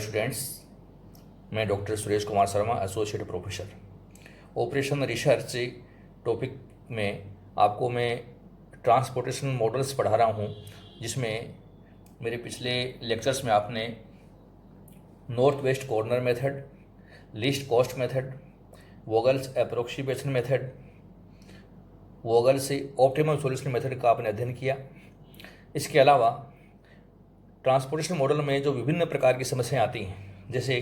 Students, मैं doctor Suresh Kumar Sharma, associate professor operation research topic में आपको मैं ट्रांसपोर्टेशन मॉडल्स पढ़ा रहा हूँ, जिसमें मेरे पिछले लेक्चर्स में आपने north west corner method, least cost method, Vogel's approximation method, Vogel's optimum solution method का आपने अध्ययन किया। इसके अलावा ट्रांसपोर्टेशन मॉडल में जो विभिन्न प्रकार की समस्याएं आती हैं, जैसे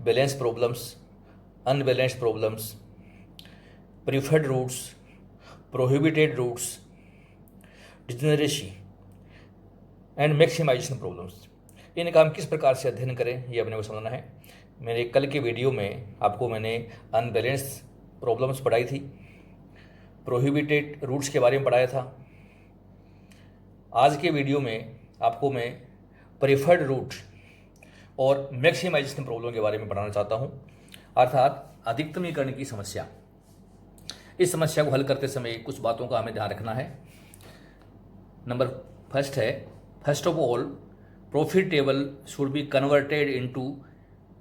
balance problems, unbalanced problems, preferred routes, prohibited routes, degeneracy and maximization problems, इनका हम किस प्रकार से अध्ययन करें, ये अपने को समझना है। मेरे कल के वीडियो में आपको मैंने अनबैलेंस्ड प्रॉब्लम्स पढ़ाई थी, प्रोहिबिटेड रूट्स के बारे में पढ़ाया था। आज के वीडियो में आपको मैं प्रेफर्ड रूट और मैक्सिमाइजेशन प्रॉब्लम के बारे में पढ़ाना चाहता हूं, अर्थात अधिकतमीकरण की समस्या। इस समस्या को हल करते समय कुछ बातों का हमें ध्यान रखना है। नंबर फर्स्ट है, first of all profit table should be converted into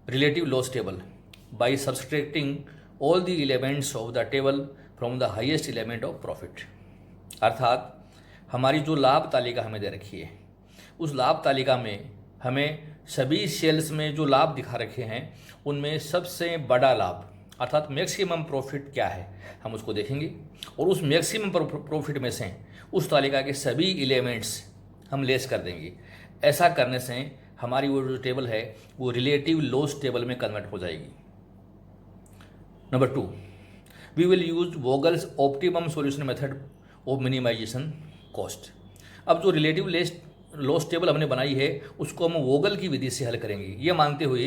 relative loss table by subtracting all the elements of the table from the highest element of profit. अर्थात हमारी जो लाभ तालिका हमें दे रखी है, उस लाभ तालिका में हमें सभी सेल्स में जो लाभ दिखा रखे हैं उनमें सबसे बड़ा लाभ अर्थात मैक्सिमम प्रॉफिट क्या है, हम उसको देखेंगे और उस मैक्सिमम प्रॉफिट में से उस तालिका के सभी एलिमेंट्स हम लेस कर देंगे। ऐसा करने से हमारी वो जो टेबल है वो रिलेटिव लॉस टेबल में कन्वर्ट हो जाएगी। Number 2, we will use Vogel's optimum solution method of minimization cost. अब जो रिलेटिव लॉस टेबल हमने बनाई है उसको हम वोगल की विधि से हल करेंगे, ये मानते हुए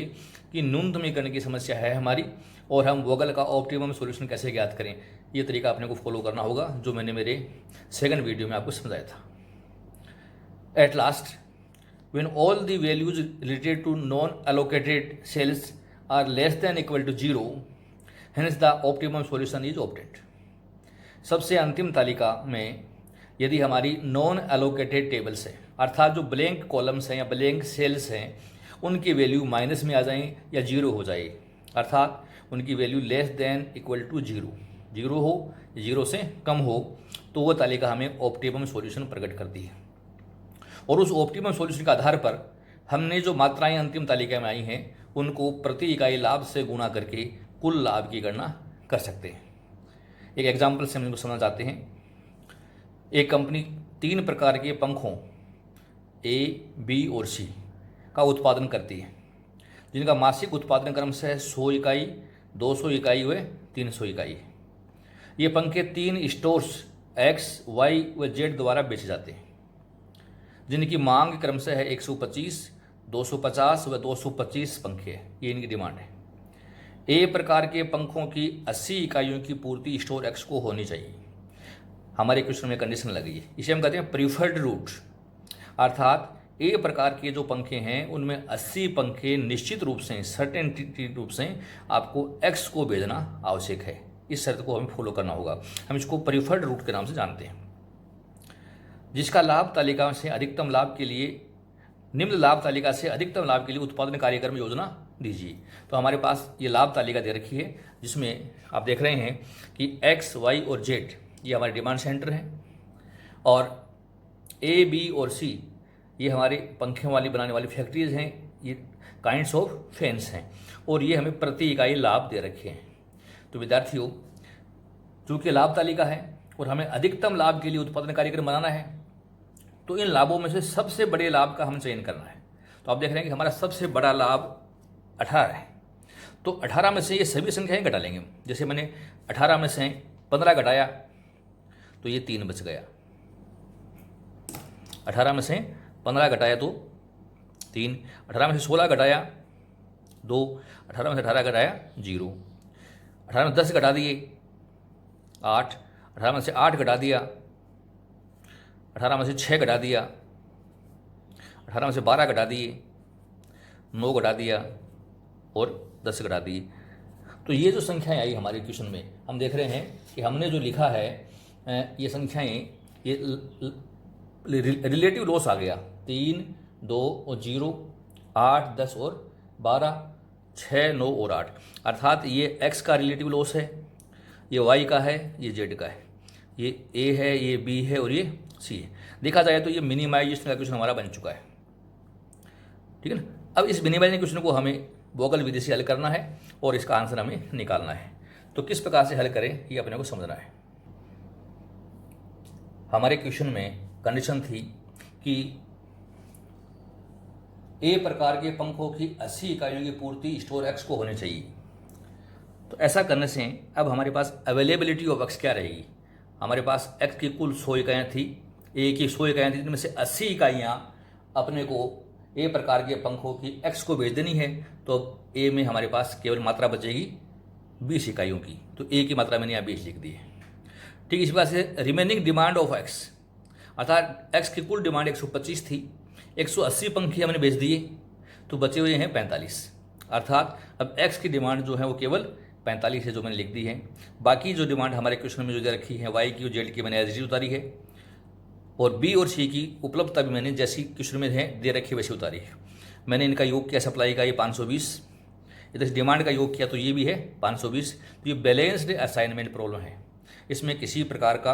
कि न्यूनतमीकरण की समस्या है हमारी और हम वोगल का ऑप्टिमम सॉल्यूशन कैसे ज्ञात करें, ये तरीका अपने को फॉलो करना होगा, जो मैंने मेरे सेकंड वीडियो में आपको समझाया था। At last, when all the values related to non allocated cells are less than equal to 0, hence the optimum solution is obtained. सबसे अंतिम तालिका में यदि हमारी नॉन एलोकेटेड टेबल्स है, अर्थात जो ब्लैंक कॉलम्स हैं या ब्लैंक सेल्स हैं, उनकी वैल्यू माइनस में आ जाएं या 0 हो जाए, अर्थात उनकी value less than equal to 0 हो, 0 से कम हो, तो वो तालिका हमें ऑप्टिमम सॉल्यूशन प्रकट करती है। और उस ऑप्टिमम सॉल्यूशन के आधार पर हमने जो मात्राएं अंतिम तालिका में आई हैं उनको प्रति इकाई लाभ से गुणा करके कुल लाभ की गणना कर सकते हैं। एक एग्जाम्पल से हम इनको समझ आते हैं। एक कंपनी 3 प्रकार के पंखों A, B और C का उत्पादन करती है, जिनका मासिक उत्पादन क्रमशः 100 इकाई, 200 इकाई व 300 इकाई। ये पंखे 3 स्टोर्स X, Y व Z द्वारा बेचे जाते हैं, जिनकी मांग क्रमशः है 125, 250 व 225 पंखे। ये इनकी डिमांड है। A प्रकार के पंखों की 80 इकाइयों की पूर्ति स्टोर X को होनी चाहिए। हमारे क्वेश्चन में कंडीशन लगी है, इसे हम कहते हैं प्रीफर्ड रूट, अर्थात ए प्रकार के जो पंखे हैं उनमें 80 पंखे निश्चित रूप से, सर्टेनिटी रूप से आपको एक्स को भेजना आवश्यक है। इस शर्त को हमें फॉलो करना होगा। हम इसको प्रीफर्ड रूट के नाम से जानते हैं। जिसका लाभ तालिका से अधिकतम लाभ के लिए, निम्न लाभ तालिका से अधिकतम लाभ के लिए उत्पादन कार्यक्रम योजना दीजिए। तो हमारे पास ये लाभ तालिका दे रखी है, जिसमें आप देख रहे हैं कि एक्स, वाई और जेड ये हमारे डिमांड सेंटर हैं, और ए, बी और सी ये हमारे पंखे वाली बनाने वाली फैक्ट्रीज हैं, ये काइंड्स ऑफ फैंस हैं, और ये हमें प्रति इकाई लाभ दे रखे हैं। तो विद्यार्थियों, चूँकि लाभ तालिका है और हमें अधिकतम लाभ के लिए उत्पादन कार्यक्रम बनाना है, तो इन लाभों में से सबसे बड़े लाभ का हमें चयन करना है। तो आप देख रहे हैं कि हमारा सबसे बड़ा लाभ 18 है। तो 18 में से ये सभी संख्याएँ घटा लेंगे। जैसे मैंने 18 में से 15 घटाया तो ये 3 बच गया। 18 में से 15 घटाया तो 3, 18 में से 16 घटाया 2, 18 में से 18 घटाया 0, 18 में 10 घटा दिए 8, 18 में से 8 घटा दिया, 18 में से 6 घटा दिया, 18 में से 12 घटा दिए, 9 घटा दिया और 10 घटा दिए। तो ये जो संख्याएं आई हमारे क्वेश्चन में, हम देख रहे हैं कि हमने जो लिखा है ये संख्याएं, ये रिलेटिव लॉस आ गया 3, 2 और 0, 8, 10 और 12, 6, 9 और 8। अर्थात ये x का रिलेटिव लॉस है, ये y का है, ये z का है, ये a है, ये b है और ये c है। देखा जाए तो ये मिनिमाइजेशन का क्वेश्चन हमारा बन चुका है, ठीक है ना। अब इस मिनिमाइजेशन क्वेश्चन को हमें वोगल विधि से हल करना है और इसका आंसर हमें निकालना है। तो किस प्रकार से हल करें ये अपने को समझना है। हमारे क्वेश्चन में कंडीशन थी कि ए प्रकार के पंखों की 80 इकाइयों की पूर्ति स्टोर एक्स को होनी चाहिए। तो ऐसा करने से अब हमारे पास अवेलेबिलिटी ऑफ एक्स क्या रहेगी। हमारे पास एक्स की कुल 100 इकाइयाँ थी, ए की 100 इकाइयाँ थी, जिनमें से 80 इकाइयाँ अपने को ए प्रकार के पंखों की एक्स को भेज देनी है। तो ए में हमारे पास केवल मात्रा बचेगी 20 इकाइयों की, तो ए की मात्रा मैंने यहाँ 20 लिख दी है। ठीक, इस बात से रिमेनिंग डिमांड ऑफ एक्स, अर्थात एक्स की कुल डिमांड 125 थी, 180 पंखे हमने बेच दिए, तो बचे हुए हैं 45। अर्थात अब एक्स की डिमांड जो है वो केवल 45 है, जो मैंने लिख दी है। बाकी जो डिमांड हमारे क्वेश्चन में जो दे रखी है वाई की और जेड की मैंने एज इट उतारी है, और बी और सी की उपलब्धता भी मैंने जैसी क्वेश्चन में है दे रखी वैसी उतारी है। मैंने इनका योग किया सप्लाई का, ये 520, इधर डिमांड का योग किया तो ये भी है 520। तो ये बैलेंस्ड असाइनमेंट प्रॉब्लम है, इसमें किसी प्रकार का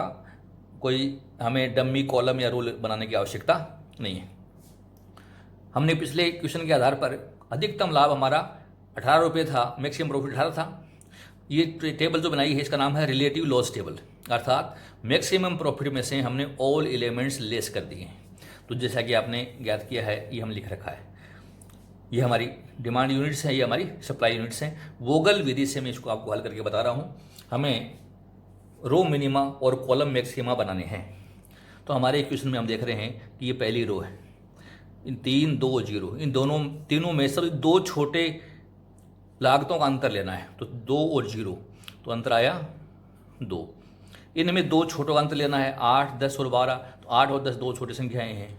कोई हमें डम्मी कॉलम या रोल बनाने की आवश्यकता नहीं है। हमने पिछले क्वेश्चन के आधार पर अधिकतम लाभ हमारा 18 रुपये था, मैक्सिमम प्रॉफिट 18 था। ये टेबल जो बनाई है इसका नाम है रिलेटिव लॉस टेबल, अर्थात मैक्सिमम प्रॉफिट में से हमने ऑल एलिमेंट्स लेस कर दिए हैं। तो जैसा कि आपने ज्ञात किया है ये हम लिख रखा है, ये हमारी डिमांड यूनिट्स हैं, ये हमारी सप्लाई यूनिट्स हैं। वोगल विधि से मैं इसको आपको हल करके बता रहा हूँ। हमें रो मिनिमा और कॉलम मैक्सिमा बनाने हैं। तो हमारे इक्वेशन में हम देख रहे हैं कि ये पहली रो है, इन 3, 2, 0, इन तीनों में सब दो छोटे लागतों का अंतर लेना है। तो 2 और 0, तो अंतर आया 2। इनमें दो छोटों का अंतर लेना है, 8, 10 और 12। तो 8 और 10 दो छोटी संख्याएं हैं,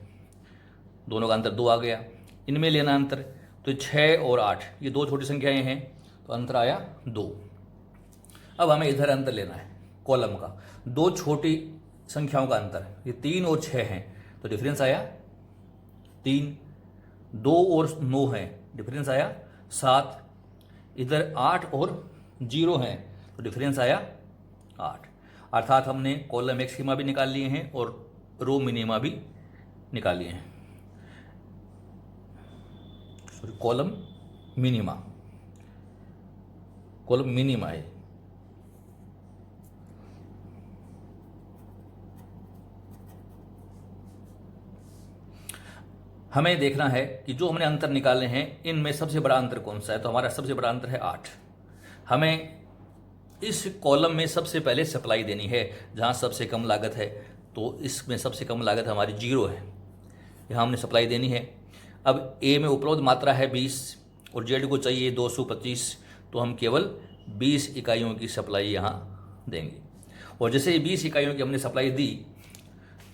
दोनों का अंतर 2 आ गया। इनमें लेना अंतर, तो 6 और 8 ये दो छोटी संख्याएं हैं, तो अंतर आया 2। अब हमें इधर अंतर लेना है कॉलम का, दो छोटी संख्याओं का अंतर, ये 3 और 6 हैं, तो डिफरेंस आया 3। 2 और 9 है, डिफरेंस आया 7। इधर 8 और 0 हैं, तो डिफरेंस आया 8। अर्थात हमने कॉलम मैक्सिमा भी निकाल लिए हैं और रो मिनिमा भी निकाल लिए हैं। सॉरी, कॉलम मिनिमा है। हमें देखना है कि जो हमने अंतर निकाले हैं इनमें सबसे बड़ा अंतर कौन सा है। तो हमारा सबसे बड़ा अंतर है 8। हमें इस कॉलम में सबसे पहले सप्लाई देनी है जहां सबसे कम लागत है, तो इसमें सबसे कम लागत हमारी 0 है, यहाँ हमने सप्लाई देनी है। अब ए में उपलब्ध मात्रा है 20 और जेड को चाहिए 225, तो हम केवल 20 इकाइयों की सप्लाई यहाँ देंगे। और जैसे ही 20 इकाइयों की हमने सप्लाई दी,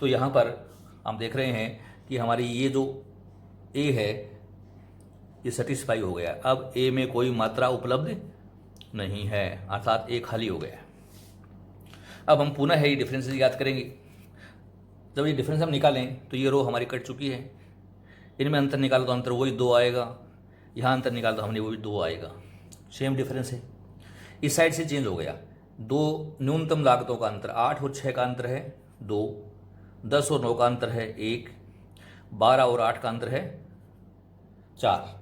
तो यहाँ पर हम देख रहे हैं कि हमारी ये जो ए है ये सेटिस्फाई हो गया। अब ए में कोई मात्रा उपलब्ध नहीं है, अर्थात ए खाली हो गया। अब हम पुनः है ये डिफरेंस याद करेंगे। जब ये डिफरेंस हम निकालें तो ये रो हमारी कट चुकी है, इनमें अंतर निकालो तो अंतर वही 2 आएगा, यहाँ अंतर निकालो तो हमने वही 2 आएगा, सेम डिफरेंस है। इस साइड से चेंज हो गया, दो न्यूनतम लागतों का अंतर, 8 और 6 का अंतर है 2, 10 और 9 का अंतर है 1, 12 और 8 का अंतर है 4।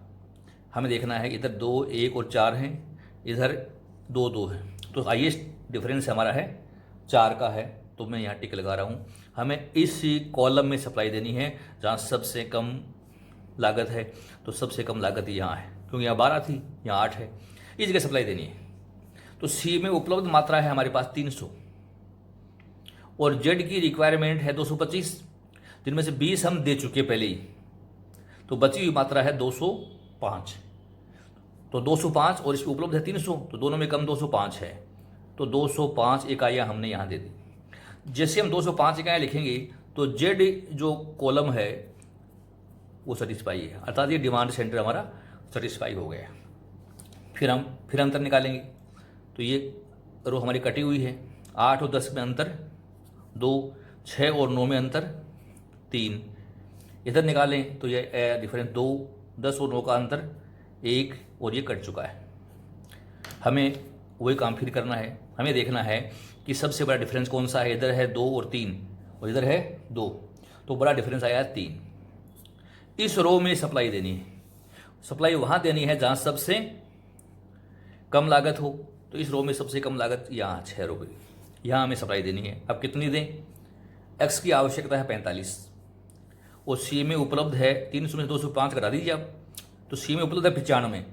हमें देखना है इधर 2, 1 और 4 हैं, इधर 2, 2 है, तो हाईएस्ट डिफरेंस हमारा है 4 का है। तो मैं यहाँ टिक लगा रहा हूँ। हमें इस कॉलम में सप्लाई देनी है जहाँ सबसे कम लागत है, तो सबसे कम लागत यहाँ है, क्योंकि यहाँ 12 थी, यहाँ 8 है, इस जगह सप्लाई देनी है। तो सी में उपलब्ध मात्रा है हमारे पास 300 और जेड की रिक्वायरमेंट है 225, जिनमें से 20 हम दे चुके पहले ही, तो बची हुई मात्रा है 205। तो 205 और इसमें उपलब्ध है 300, तो दोनों में कम 205 है, तो 205 इकाइयाँ हमने यहाँ दे दी। जैसे हम 205 इकाइयाँ लिखेंगे तो जेड जो कॉलम है वो सेटिस्फाई है, अर्थात ये डिमांड सेंटर हमारा सेटिस्फाई हो गया। फिर अंतर निकालेंगे, तो ये रो हमारी कटी हुई है, 8 और 10 में अंतर 2, 6 और 9 में अंतर 3। इधर निकालें तो ये डिफरेंस 2, 10 और 9 का अंतर 1 और ये कट चुका है। हमें वही काम फिर करना है। हमें देखना है कि सबसे बड़ा डिफरेंस कौन सा है। इधर है 2 और 3 और इधर है 2, तो बड़ा डिफरेंस आया 3। इस रो में सप्लाई देनी है। सप्लाई वहाँ देनी है जहाँ सबसे कम लागत हो। तो इस रो में सबसे कम लागत यहाँ 6 रुपये, यहाँ हमें सप्लाई देनी है। अब कितनी दें? एक्स की आवश्यकता है 45 और सी में उपलब्ध है 300 में 205 करा दीजिए आप, तो सी में उपलब्ध है 95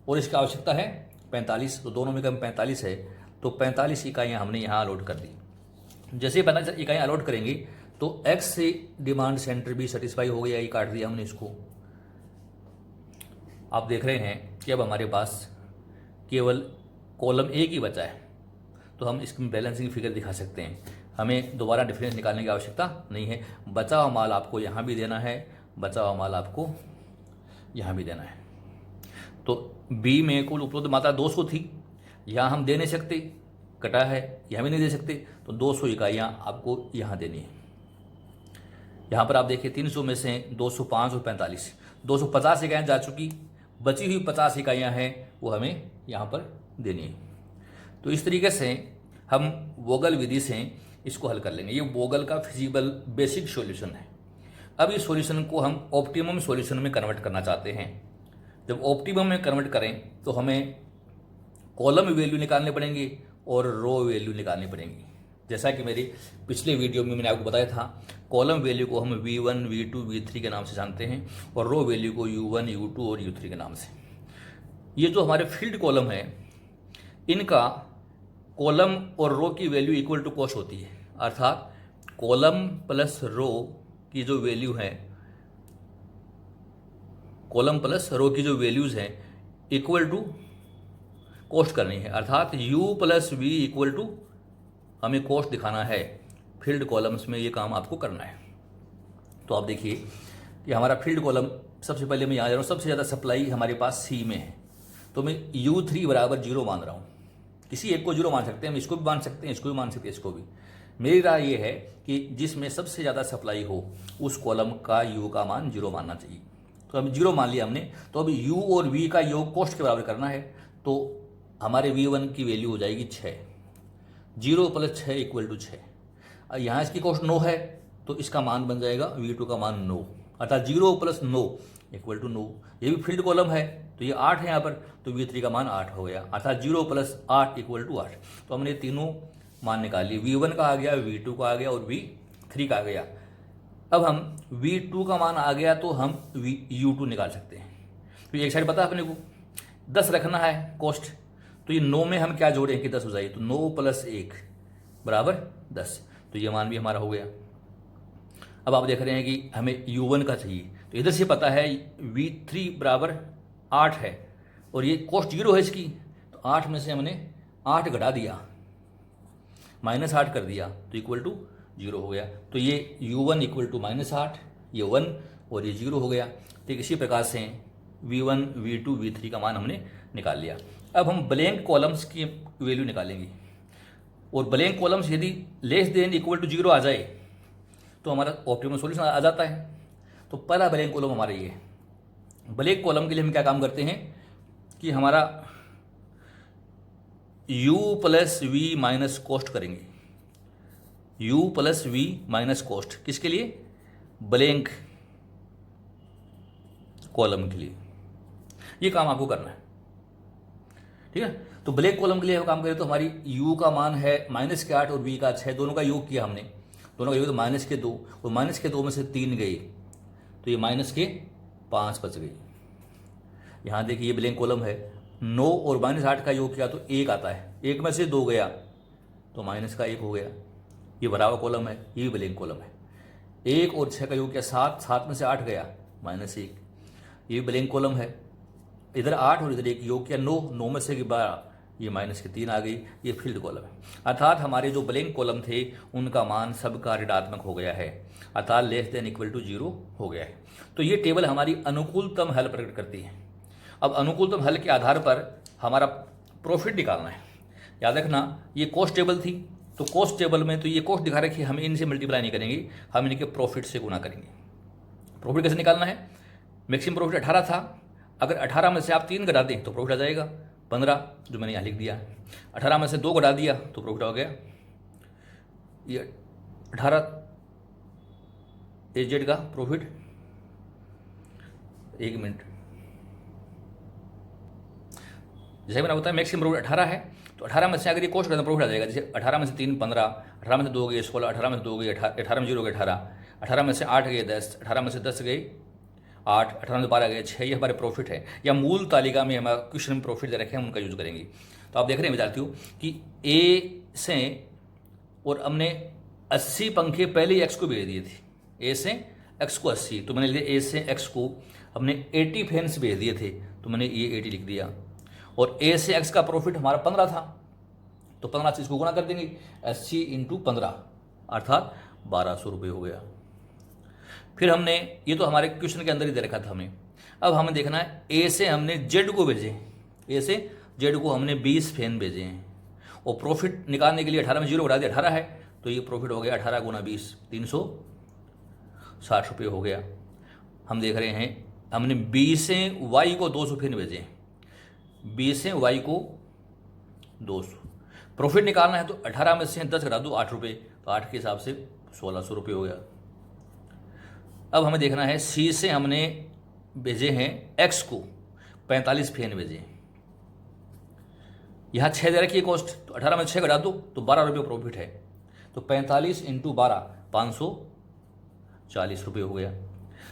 और इसकी आवश्यकता है 45, तो दोनों में कम 45 है, तो 45 इकाइयाँ हमने यहाँ अलॉट कर दी। जैसे ही 45 इकाइयाँ अलॉट करेंगे तो एक्स से डिमांड सेंटर भी सेटिस्फाई हो गया, ये काट दिया हमने इसको। आप देख रहे हैं कि अब हमारे पास केवल कॉलम ए ही बचा है, तो हम इसमें बैलेंसिंग फिगर दिखा सकते हैं। हमें दोबारा डिफरेंस निकालने की आवश्यकता नहीं है। बचा हुआ माल आपको यहाँ भी देना है, बचा हुआ माल आपको यहाँ भी देना है। तो बी में कुल उपलब्ध मात्रा 200 थी, यहाँ हम दे नहीं सकते, कटा है, यहाँ भी नहीं दे सकते, तो 200 इकाइयाँ आपको यहाँ देनी है। यहाँ पर आप देखिए 300 में से 205 और 45, 250 इकाइयाँ जा चुकी, बची हुई 50 इकाइयाँ हैं वो हमें यहाँ पर देनी है। तो इस तरीके से हम वोगल विधि से इसको हल कर लेंगे। ये वोगल का फिजिबल बेसिक सॉल्यूशन है। अब इस सॉल्यूशन को हम ऑप्टिमम सॉल्यूशन में कन्वर्ट करना चाहते हैं। जब ऑप्टिमम में कन्वर्ट करें तो हमें कॉलम वैल्यू निकालने पड़ेंगे और रो वैल्यू निकालनी पड़ेंगी। जैसा कि मेरी पिछले वीडियो में मैंने आपको बताया था, कॉलम वैल्यू को हम V1, V2, V3 के नाम से जानते हैं और रो वैल्यू को U1, U2 और U3 के नाम से। ये जो हमारे फील्ड कॉलम है, इनका कॉलम और रो की वैल्यू इक्वल टू कॉस्ट होती है, अर्थात कॉलम प्लस रो की जो वैल्यू है, कॉलम प्लस रो की जो वैल्यूज हैं इक्वल टू कॉस्ट करनी है, अर्थात U plus V equal to हमें कॉस्ट दिखाना है। फील्ड कॉलम्स में ये काम आपको करना है। तो आप देखिए कि हमारा फील्ड कॉलम, सबसे पहले मैं यहाँ जा रहा हूँ, सबसे ज़्यादा सप्लाई हमारे पास C में है, तो मैं U3 बराबर 0 मान रहा हूँ। किसी एक को 0 मान सकते हैं, हम इसको भी मान सकते हैं, इसको भी मान सकते हैं, इसको भी। मेरी राय ये है कि जिसमें सबसे ज़्यादा सप्लाई हो उस कॉलम का U का मान 0 मानना चाहिए। तो अब 0 मान लिया हमने, तो अब U और V का योग कॉस्ट के बराबर करना है, तो हमारे V1 की वैल्यू हो जाएगी 6। 0 प्लस 6 इक्वल टू 6। यहाँ इसकी कॉस्ट 9 है, तो इसका मान बन जाएगा V2 का मान 9, अर्थात 0 प्लस 9 इक्वल टू 9। ये भी फील्ड कॉलम है, तो ये 8 है यहाँ पर, तो V3 का मान 8 हो गया, अर्थात 0 प्लस 8 इक्वल टू 8। तो हमने तीनों मान निकाल लिए, V1 का आ गया, V2 का आ गया और V3 का आ गया। अब हम V2 का मान आ गया तो हम U2 निकाल सकते हैं। तो एक साइड पता है अपने को 10 रखना है कॉस्ट, तो ये 9 में हम क्या जोड़ें कि 10 हो जाए, तो 9 प्लस 1 बराबर 10, तो ये मान भी हमारा हो गया। अब आप देख रहे हैं कि हमें U1 का चाहिए, तो इधर से पता है V3 बराबर 8 है और ये कॉस्ट 0 है इसकी, तो 8 में से हमने 8 घटा दिया, -8 कर दिया, तो इक्वल टू 0 हो गया। तो ये U1 इक्वल टू -8, ये 1 और ये 0 हो गया। ठीक इसी प्रकार से V1, V2, V3 का मान हमने निकाल लिया। अब हम ब्लैंक कॉलम्स की वैल्यू निकालेंगे और ब्लैंक कॉलम्स यदि लेस देन इक्वल टू 0 आ जाए तो हमारा ऑप्टिमम सॉल्यूशन आ जाता है। तो पहला ब्लैंक कॉलम हमारा ये है। ब्लैंक कॉलम के लिए हम क्या काम करते हैं कि हमारा U plus V minus cost करेंगे, U plus V minus cost, किसके लिए? ब्लैंक कॉलम के लिए। ये काम आपको करना है, ठीक है। तो ब्लैक कॉलम के लिए हम काम करें तो हमारी U का मान है -8 और V का 6, दोनों का योग किया हमने, दोनों का योग तो -2 और -2 में से 3 गए, तो ये -5 बच गई। यहाँ देखिए ये ब्लैंक कॉलम है, 9 और -8 का योग किया तो 1 आता है, 1 में से 2 गया तो -1 हो गया। ये भरा हुआ कॉलम है, ये भी ब्लैंक कॉलम है। 1 और 6 का योग किया 7, 7 में से 8 गया -1, ये भी ब्लैंक कॉलम है। इधर 8 और इधर 1 योग किया 9, 9 में से 12, ये -3 आ गई, ये फील्ड कॉलम है। अर्थात हमारे जो ब्लैंक कॉलम थे उनका मान सबका ऋणात्मक हो गया है, अर्थात लेस देन इक्वल टू 0 हो गया है। तो ये टेबल हमारी अनुकूलतम हल प्रकट करती है। अब अनुकूलतम हल के आधार पर हमारा प्रॉफिट निकालना है। याद रखना ये कॉस्ट टेबल थी, तो कॉस्ट टेबल में तो ये कॉस्ट दिखा रखी है, हम इनसे मल्टीप्लाई नहीं करेंगे, हम इनके प्रॉफिट से गुना करेंगे। प्रॉफिट कैसे निकालना है? मैक्सिमम प्रॉफिट 18 था, अगर 18 में से आप 3 घटा दें तो प्रॉफिट आ जाएगा 15, जो मैंने यहाँ लिख दिया। 18 में से 2 घटा दिया तो प्रॉफिट हो गया ये 18 AZ का प्रॉफिट। 1 मिनट, जैसे मैंने बताया मैक्सिमम प्रॉफिट 18 है, तो 18 में से अगर ये कॉस्ट करना प्रॉफिट आ जाएगा। जैसे 18 में से 3 15, 18 में से 2 गए 16, 18 में से 2 गए 18 में 0 गए 18, 18 में से 8 गए 10, 18 में से 10 गए 8, 18 में से 12 गए 6। ये हमारे प्रॉफिट है, या मूल तालिका में हमारा क्वेश्चन में प्रॉफिट दे रखे हैं, उनका यूज करेंगे। तो आप देख रहे हैं विद्यार्थियों कि ए से, और हमने 80 पंखे पहले ही एक्स को भेज दिए थे। ए से एक्स को 80, तो मैंने लिया ए से एक्स को हमने 80 फैंस भेज दिए थे, तो मैंने ये 80 लिख दिया। और ए से एक्स का प्रॉफिट हमारा 15 था, तो 15 से इसको गुणा कर देंगे, 80 × 15 अर्थात 1200 रुपये हो गया। फिर हमने, ये तो हमारे क्वेश्चन के अंदर ही दे रखा था हमें। अब हमें देखना है ए से हमने जेड को भेजे, ए से जेड को हमने 20 फैन भेजे हैं, और प्रॉफिट निकालने के लिए 18 में 0 बढ़ा दिया 18 है, तो ये प्रॉफिट हो गया 18 × 20 360 रुपये हो गया। हम देख रहे हैं हमने बी से वाई को 200 फैन भेजे, बी से वाई को 200, प्रॉफिट निकालना है तो 18 में से 10 घटा दो 8 रुपये, तो 8 के हिसाब से 1600 रुपये हो गया। अब हमें देखना है सी से हमने भेजे हैं एक्स को 45 फैन भेजे, यहाँ 6 दे रखी है कॉस्ट, तो 18 में 6 घटा दो तो 12 रुपये प्रॉफिट है, तो 45 × 12 540 रुपये हो गया।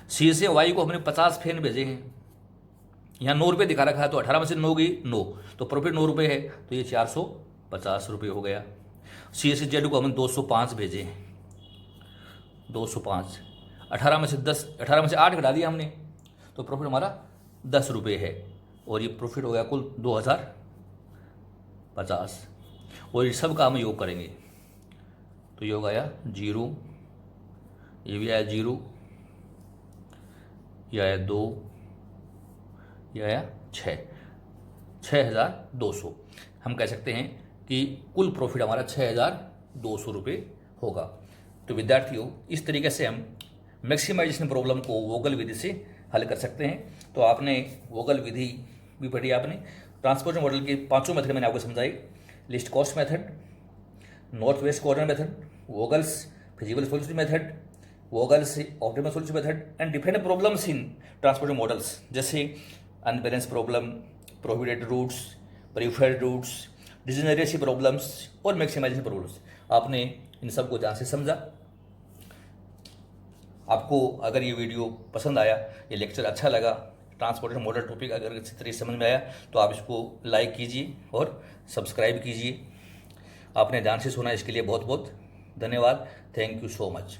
सी से वाई को हमने 50 फैन भेजे हैं, यहाँ 9 रुपये दिखा रखा है, तो 18 में से 9 गई 9, तो प्रॉफिट 9 रुपये है, तो ये 450 रुपये हो गया। सी से जेड को हमने 205 भेजे हैं, 205, 18 में से 8 घटा दिया हमने, तो प्रॉफिट हमारा 10 रुपये है, और ये प्रॉफिट हो गया कुल 2050। और ये सब का हम योग करेंगे, तो योग आया 0, ये भी आया 0, यह आया 2, यह आया 6200। हम कह सकते हैं कि कुल प्रॉफिट हमारा 6200 रुपये होगा। तो विद्यार्थियों, इस तरीके से हम मैक्सिमाइजेशन प्रॉब्लम को वोगल विधि से हल कर सकते हैं। तो आपने वोगल विधि भी पढ़ी, आपने ट्रांसपोर्टेशन मॉडल के 5 मेथड मैंने आपको समझाई, least cost method, north west corner method, Vogel's feasible solution method, Vogel's optimal solution method, and different problems in transportation models, जैसे unbalance problem, prohibited routes, preferred routes, degeneracy problems और maximization problems. आपने इन सब को ध्यान से समझा। आपको अगर ये वीडियो पसंद आया, ये लेक्चर अच्छा लगा, ट्रांसपोर्टेशन मॉडल टॉपिक अगर अच्छी तरीके से समझ में आया, तो आप इसको लाइक कीजिए और सब्सक्राइब कीजिए। आपने ध्यान से सुना, इसके लिए बहुत बहुत धन्यवाद। Thank you so much.